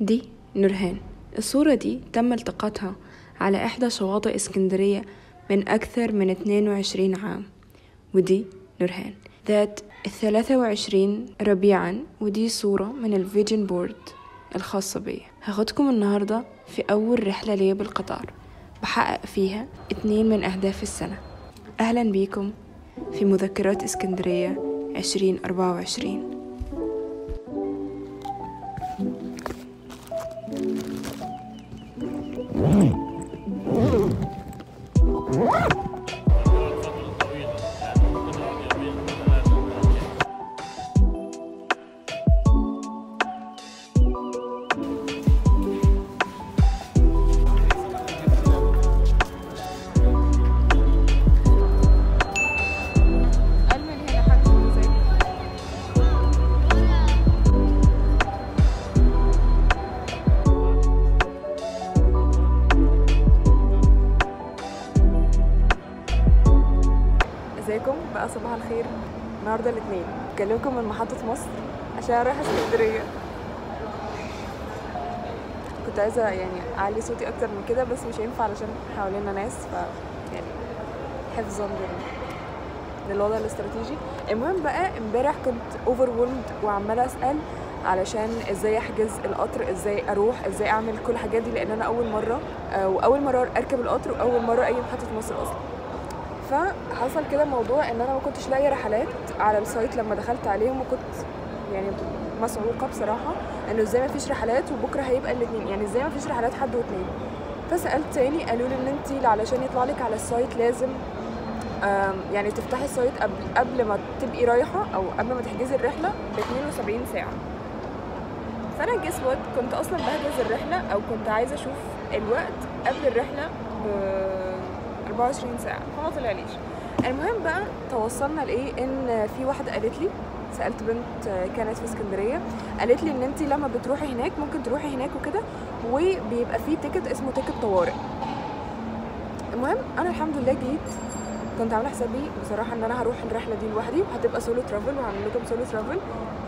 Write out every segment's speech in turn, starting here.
دي نورهان. الصورة دي تم التقاطها على إحدى شواطئ اسكندرية من أكثر من 22 عام. ودي نورهان ذات 23 ربيعا، ودي صورة من الفيجن بورد الخاصة بي. هاخدكم النهاردة في أول رحلة ليا بالقطار بحقق فيها 2 من أهداف السنة. أهلا بيكم في مذكرات اسكندرية 2024. ازيكم بقى؟ صباح الخير. النهارده الاثنين بكلمكم من محطة مصر عشان رايحة اسكندرية. كنت عايزة اعلي صوتي اكتر من كده بس مش هينفع علشان حوالينا ناس، حفظا للوضع الاستراتيجي. المهم بقى امبارح كنت overwhelmed وعمالة اسأل علشان ازاي احجز القطر، ازاي اروح، ازاي اعمل كل الحاجات دي، لان انا اول مرة اركب القطر واول مرة اي محطة مصر اصلا. فحصل كده موضوع ان انا ما كنتش لاقيه رحلات على السايت لما دخلت عليهم، وكنت مسعوقه بصراحه انه ازاي ما فيش رحلات وبكره هيبقى الاثنين، ازاي ما فيش رحلات حد واثنين. فسالت تاني قالوا لي ان انت علشان يطلع لك على السايت لازم تفتحي السايت قبل ما تبقي رايحه او قبل ما تحجزي الرحله ب 72 ساعه. فانا كنت اصلا بحجز الرحله او كنت عايزه اشوف الوقت قبل الرحله ب 24 ساعة، فما طلعليش. المهم بقى توصلنا لايه، ان في واحدة قالت لي، سألت بنت كانت في اسكندرية، قالت لي ان انت لما بتروحي هناك ممكن تروحي هناك وكده، وبيبقى فيه تيكت اسمه تيكت طوارئ. المهم انا الحمد لله جيت، كنت عامله حسابي بصراحه ان انا هروح الرحله دي لوحدي وهتبقى سولو ترافل وهعمل لكم سولو ترافل،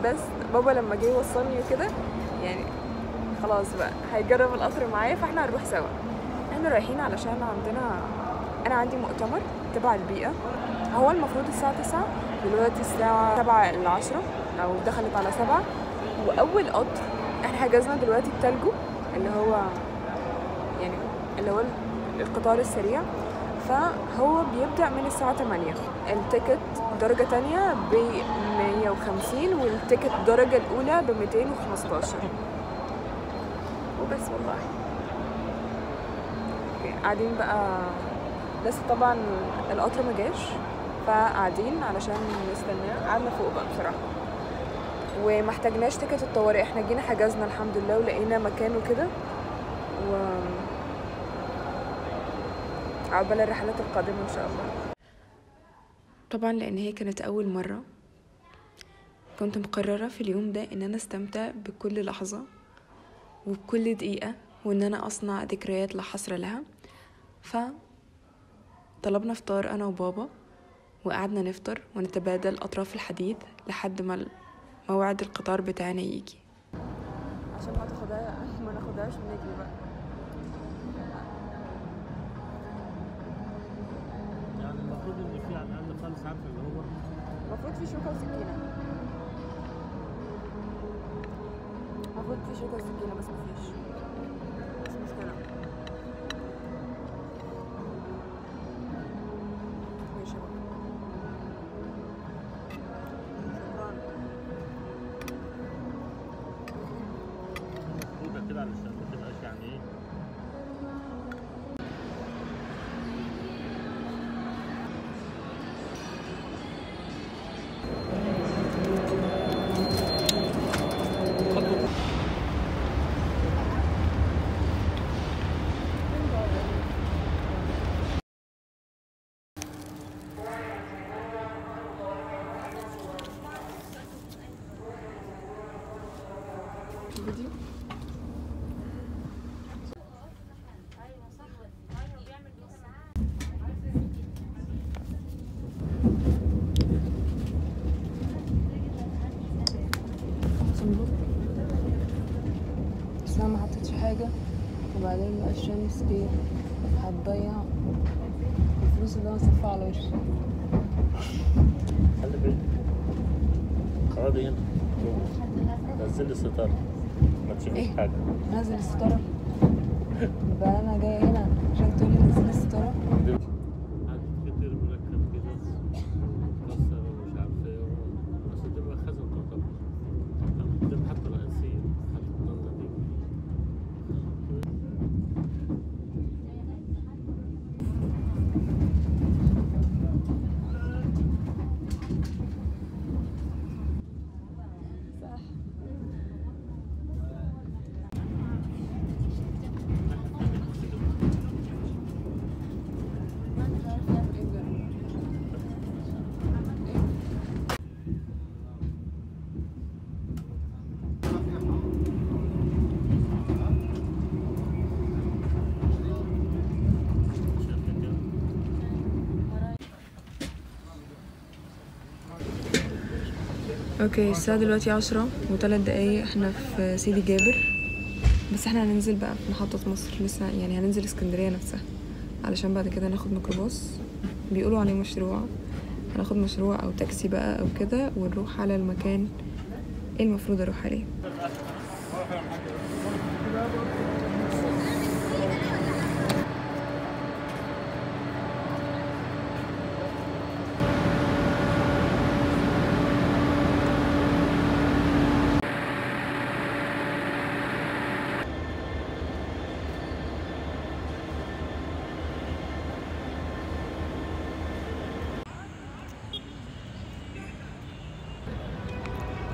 بس بابا لما جه يوصلني وكده خلاص بقى هيجرب القطر معايا، فاحنا هنروح سوا. احنا رايحين علشان انا عندي مؤتمر تبع البيئة. هو المفروض الساعة 9، دلوقتي الساعة 7 إلى 10 او دخلت على 7. واول قطر احنا حجزنا دلوقتي التالجو اللي هو القطار السريع، فهو بيبدأ من الساعة 8. التيكت درجة تانية ب 150 والتيكت الدرجة الأولى ب 215 وبس. والله قاعدين بقى لسه طبعا القطر ما جاش، فقاعدين علشان نستناه. قعدنا فوق بقى بصراحه ومحتاجناش تيكت الطوارئ، احنا جينا حجزنا الحمد لله ولقينا مكان وكده، عقبال الرحلات القادمه ان شاء الله. طبعا لان هي كانت اول مره، كنت مقرره في اليوم ده ان انا استمتع بكل لحظه وبكل دقيقه، وان انا اصنع ذكريات لا حصر لها. طلبنا فطار انا وبابا وقعدنا نفطر ونتبادل اطراف الحديث لحد ما موعد القطار بتاعنا يجي، عشان ما ناخدهاش ونجري بقى. المفروض ان في على الاقل خالص، عارفه اللي هو المفروض في شوكه وسكينه، بس مفيش. بس مشكله. كده علشان ما تبقاش ايه. فيديو حاجة وبعدين بقى الشمس دي هتضيع الفلوس اللي انا صرفها على وشي. خلي بالك اقعدي هنا نزلي الستارة ما تشوفيش حاجة. نازل الستارة بقى انا جاية هنا عشان تقولي نزل الستارة. عدد كتير مركب كده مكسر ومش عارف ايه بس دي مخازن تعتبر دي محطة رئيسية محطة النهضة دي. اوكي الساعة دلوقتي 10:03 احنا في سيدي جابر، بس احنا هننزل بقى في محطة مصر لسه، يعني هننزل اسكندرية نفسها علشان بعد كده ناخد ميكروباص بيقولوا عليه مشروع، هناخد مشروع او تاكسي بقى او كده ونروح على المكان المفروض اروح عليه.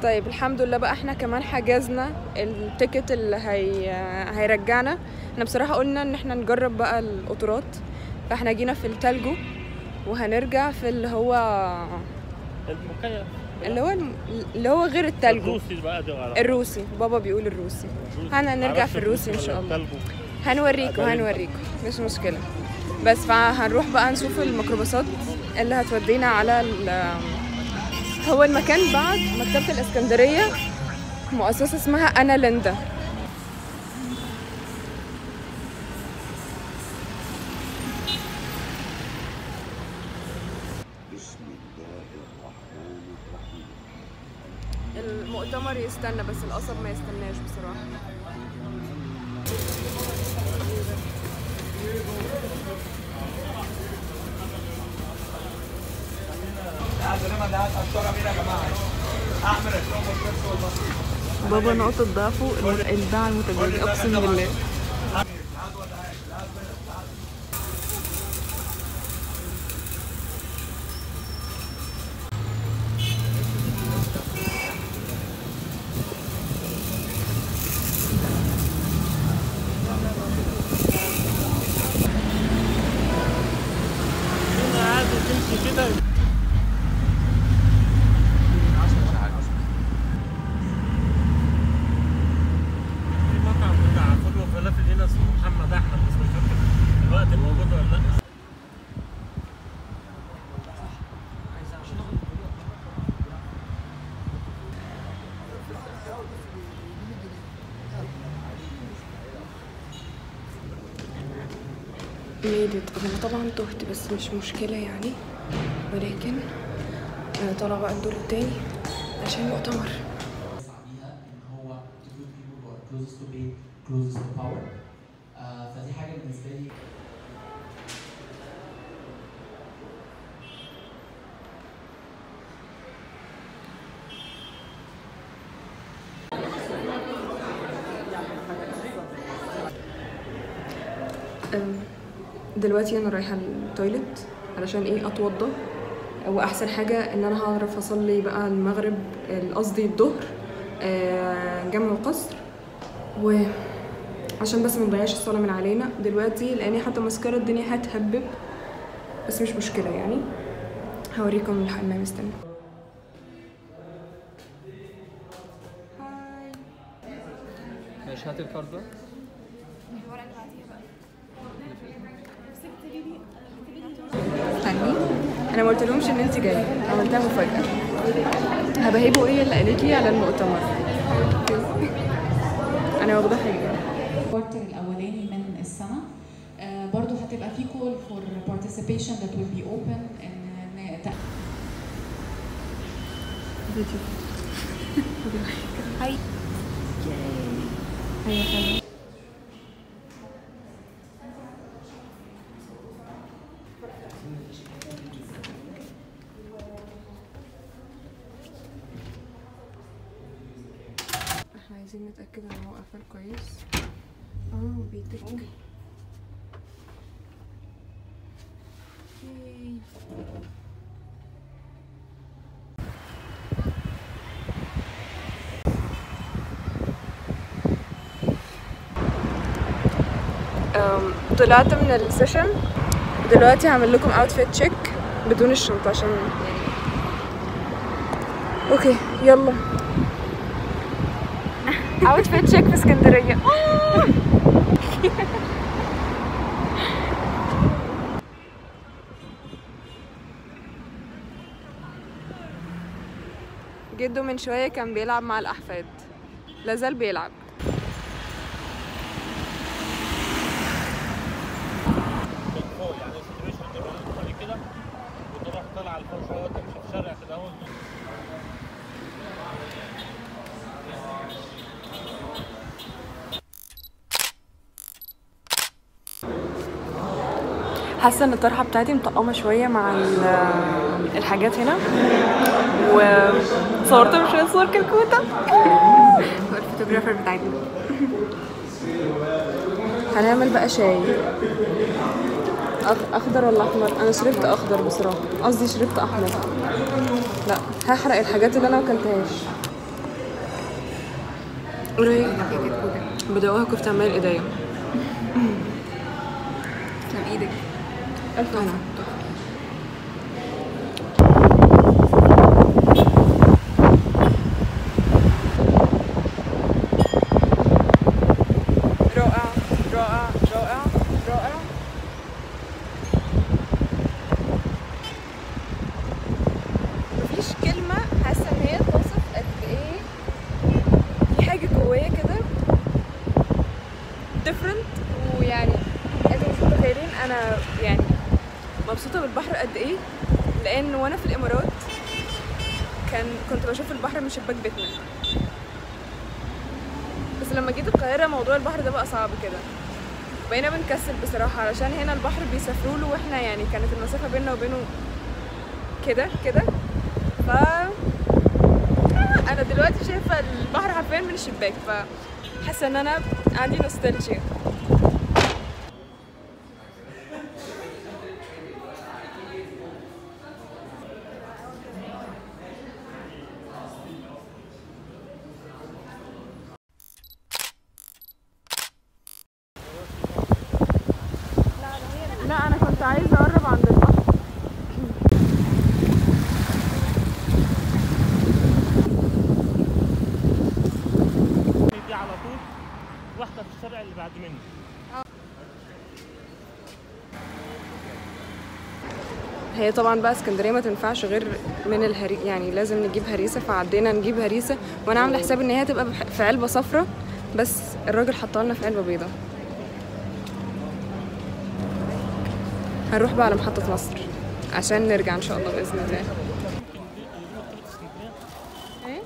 طيب الحمد لله بقى احنا كمان حجزنا التيكت اللي هيرجعنا. احنا بصراحة قلنا ان احنا نجرب بقى القطارات، فاحنا جينا في التالجو وهنرجع في المكيف اللي هو غير التالجو الروسي بقى دي الروسي، بابا بيقول الروسي. هنرجع في الروسي ان شاء الله. هنوريكم مش مشكلة. بس فهنروح بقى نشوف الميكروباصات اللي هتودينا على هو المكان بعد مكتبة الإسكندرية مؤسسة اسمها أنا ليندا. المؤتمر يستنى بس القصب ما يستناش بصراحة. بابا نقطة ضعفه الباعة المتجوزة، أقسم بالله. ميدت انا طبعا تهت بس مش مشكلة يعني، ولكن انا طالعة بقى الدور التاني عشان مؤتمر. فدي حاجة بالنسبة لي. دلوقتي انا رايحه التويلت علشان ايه اتوضى، واحسن حاجه ان انا هعرف اصلي بقى المغرب قصدي الظهر جمع وقصر، وعشان بس ما نضيعش الصلاه من علينا دلوقتي لاني حتى مسكره الدنيا هتهبب، بس مش مشكله يعني. هوريكم الحمام استنى. ماشي هات الكارد ده. استني انا ما قلتلهمش ان انت جايه، عملتها مفاجاه. هبهيبه ايه اللي قالت لي على المؤتمر. انا واخده حاجه الكوارتر الاولاني من السنه. برضو هتبقى في call for participation that will be open هاي هاي احنا عايزين نتأكد ان هو قفل كويس. بيتك. طلعت من السيشن دلوقتي هعمل لكم اوتفيت تشيك بدون الشنطة عشان يعني اوكي يلا. اوتفيت تشيك في اسكندرية. جده من شوية كان بيلعب مع الأحفاد، لازال بيلعب. يعني السيتويشن تبقى تدخلي كده وتروح طالعه لفوق شويه تمشي في الشارع كده اهو. حاسه ان الطرحه بتاعتي مطقمه شويه مع الحاجات هنا، وصورت شويه صور كلكوته. الفوتوغرافر بتاعتنا. هنعمل بقى شاي اخضر ولا احمر؟ انا شربت اخضر بصراحه، قصدي شربت احمر. لا هحرق الحاجات اللي انا ماكلتهاش. قولي بدوقها كفته عمال ايديا. تسلم ايدك. ألف هنا. رائع رائع رائع رائع. مفيش كلمة حاسة إن هي توصف قد إيه في حاجة جوايا كده different. ويعني انتوا مش متخيلين أنا يعني مبسوطة بالبحر قد ايه، لان وانا في الامارات كنت بشوف البحر من شباك بيتنا، بس لما جيت القاهرة موضوع البحر ده بقى صعب كده، بقينا بنكسل بصراحة علشان هنا البحر بيسافروا له، واحنا يعني كانت المسافة بيننا وبينه كده كده. ف انا دلوقتي شايفة البحر حرفيا من الشباك، فحاسة ان انا عندي نوستالجيا. لا انا كنت عايزه اقرب عند البحر. دي على طول واحده في الشارع اللي بعد منه. هي طبعا بقى اسكندريه ما تنفعش غير من يعني لازم نجيب هريسه، فعدينا نجيب هريسه، وانا عامله حساب ان هي هتبقى في علبه صفرة، بس الراجل حطها لنا في علبه بيضه. هنروح بقى على محطه مصر عشان نرجع ان شاء الله باذن الله. ايه؟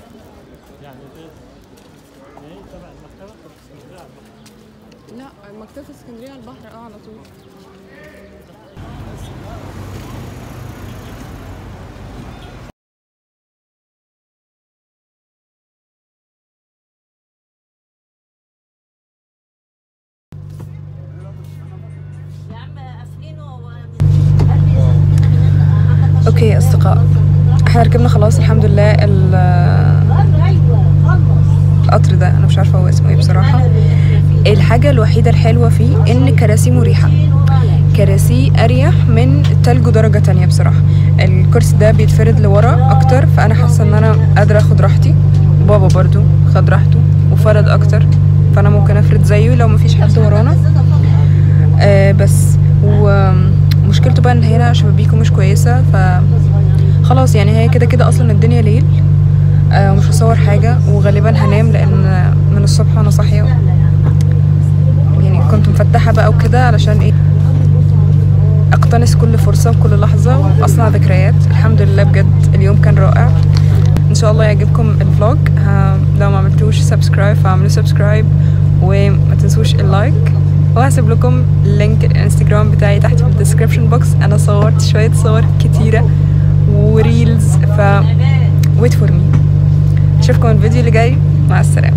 يعني ايه تبع المكتبه في اسكندريه على البحر؟ لا مكتبه اسكندريه على البحر على طول. اوكي يا اصدقاء، احنا ركبنا خلاص الحمد لله القطر ده. انا مش عارفه هو اسمه ايه بصراحه. الحاجه الوحيده الحلوه فيه ان كراسيه مريحه، كراسيه اريح من التلج درجه تانية بصراحه. الكرسي ده بيتفرد لورا اكتر، فانا حاسه ان انا قادره اخد راحتي. بابا برضو خد راحته وفرد اكتر، فانا ممكن افرد زيه لو مفيش حد ورانا. بس ومشكلته بقى ان هنا شبابيكه مش كويسه، فخلاص يعني هي كده كده اصلا الدنيا ليل، ومش هصور حاجه، وغالبا هنام لان من الصبح وانا صاحيه. كنت مفتحة بقى وكده علشان ايه اقتنص كل فرصة وكل لحظة واصنع ذكريات. الحمد لله بجد اليوم كان رائع. ان شاء الله يعجبكم الفلوج. لو ما عملتوش سبسكرايب فاعملوا سبسكرايب وما تنسوش اللايك، وهسيب لكم لينك الانستجرام بتاعي تحت في الديسكريبشن بوكس. انا صورت شوية صور كتيرة وريلز، ف wait for me. اشوفكم الفيديو اللي جاي. مع السلامة.